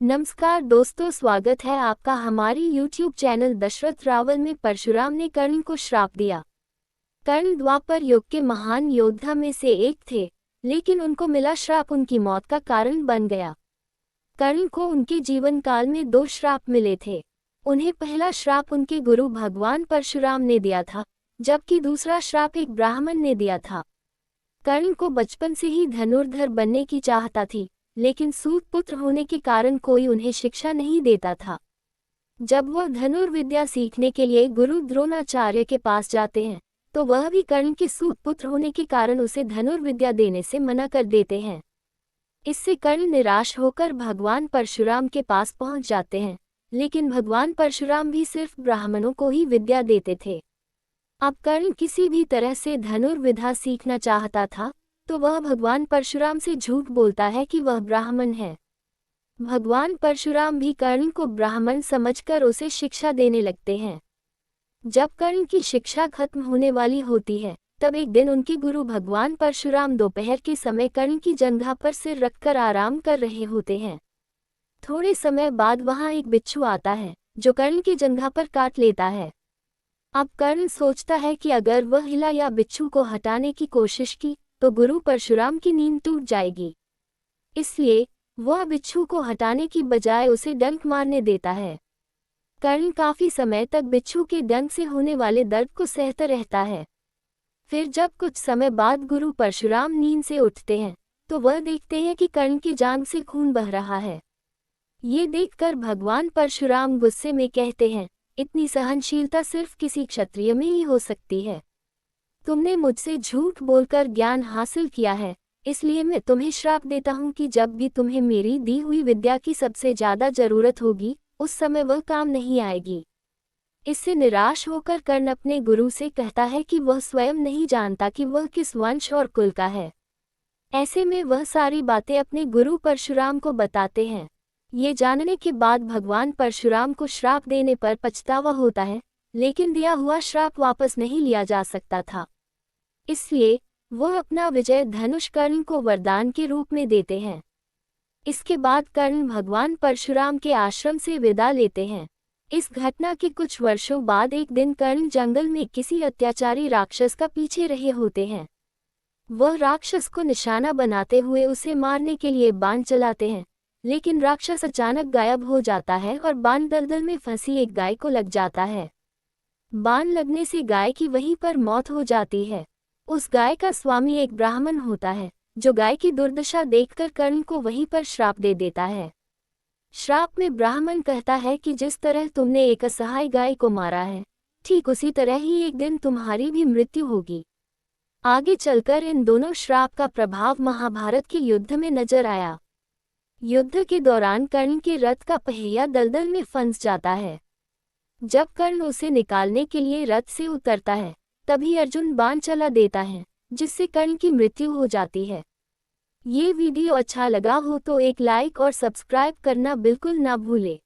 नमस्कार दोस्तों, स्वागत है आपका हमारी YouTube चैनल दशरथ रावल में। परशुराम ने कर्ण को श्राप दिया। कर्ण द्वापर युग के महान योद्धा में से एक थे, लेकिन उनको मिला श्राप उनकी मौत का कारण बन गया। कर्ण को उनके जीवन काल में 2 श्राप मिले थे। उन्हें पहला श्राप उनके गुरु भगवान परशुराम ने दिया था, जबकि दूसरा श्राप एक ब्राह्मण ने दिया था। कर्ण को बचपन से ही धनुर्धर बनने की चाहता थी, लेकिन सूत पुत्र होने के कारण कोई उन्हें शिक्षा नहीं देता था। जब वह धनुर्विद्या सीखने के लिए गुरु द्रोणाचार्य के पास जाते हैं, तो वह भी कर्ण के सूत पुत्र होने के कारण उसे धनुर्विद्या देने से मना कर देते हैं। इससे कर्ण निराश होकर भगवान परशुराम के पास पहुंच जाते हैं, लेकिन भगवान परशुराम भी सिर्फ ब्राह्मणों को ही विद्या देते थे। अब कर्ण किसी भी तरह से धनुर्विद्या सीखना चाहता था, तो वह भगवान परशुराम से झूठ बोलता है कि वह ब्राह्मण है। भगवान परशुराम भी कर्ण को ब्राह्मण समझकर उसे शिक्षा देने लगते हैं। जब कर्ण की शिक्षा खत्म होने वाली होती है, तब एक दिन उनके गुरु भगवान परशुराम दोपहर के समय कर्ण की जंघा पर सिर रखकर आराम कर रहे होते हैं। थोड़े समय बाद वहां एक बिच्छू आता है, जो कर्ण की जंघा पर काट लेता है। अब कर्ण सोचता है कि अगर वह हिला या बिच्छू को हटाने की कोशिश की, तो गुरु परशुराम की नींद टूट जाएगी। इसलिए वह बिच्छू को हटाने की बजाय उसे डंक मारने देता है। कर्ण काफी समय तक बिच्छू के डंक से होने वाले दर्द को सहता रहता है। फिर जब कुछ समय बाद गुरु परशुराम नींद से उठते हैं, तो वह देखते हैं कि कर्ण की जांघ से खून बह रहा है। ये देखकर भगवान परशुराम गुस्से में कहते हैं, इतनी सहनशीलता सिर्फ किसी क्षत्रिय में ही हो सकती है। तुमने मुझसे झूठ बोलकर ज्ञान हासिल किया है, इसलिए मैं तुम्हें श्राप देता हूँ कि जब भी तुम्हें मेरी दी हुई विद्या की सबसे ज्यादा जरूरत होगी, उस समय वह काम नहीं आएगी। इससे निराश होकर कर्ण अपने गुरु से कहता है कि वह स्वयं नहीं जानता कि वह किस वंश और कुल का है। ऐसे में वह सारी बातें अपने गुरु परशुराम को बताते हैं। ये जानने के बाद भगवान परशुराम को श्राप देने पर पछतावा होता है, लेकिन दिया हुआ श्राप वापस नहीं लिया जा सकता था। इसलिए वह अपना विजय धनुष कर्ण को वरदान के रूप में देते हैं। इसके बाद कर्ण भगवान परशुराम के आश्रम से विदा लेते हैं। इस घटना के कुछ वर्षों बाद एक दिन कर्ण जंगल में किसी अत्याचारी राक्षस का पीछे रहे होते हैं। वह राक्षस को निशाना बनाते हुए उसे मारने के लिए बाण चलाते हैं, लेकिन राक्षस अचानक गायब हो जाता है और बाण दलदल में फंसी एक गाय को लग जाता है। बाण लगने से गाय की वहीं पर मौत हो जाती है। उस गाय का स्वामी एक ब्राह्मण होता है, जो गाय की दुर्दशा देखकर कर्ण को वहीं पर श्राप दे देता है। श्राप में ब्राह्मण कहता है कि जिस तरह तुमने एक असहाय गाय को मारा है, ठीक उसी तरह ही एक दिन तुम्हारी भी मृत्यु होगी। आगे चलकर इन दोनों श्राप का प्रभाव महाभारत के युद्ध में नजर आया। युद्ध के दौरान कर्ण के रथ का पहिया दलदल में फंस जाता है। जब कर्ण उसे निकालने के लिए रथ से उतरता है, तभी अर्जुन बाण चला देता है, जिससे कर्ण की मृत्यु हो जाती है। ये वीडियो अच्छा लगा हो तो एक लाइक और सब्सक्राइब करना बिल्कुल ना भूले।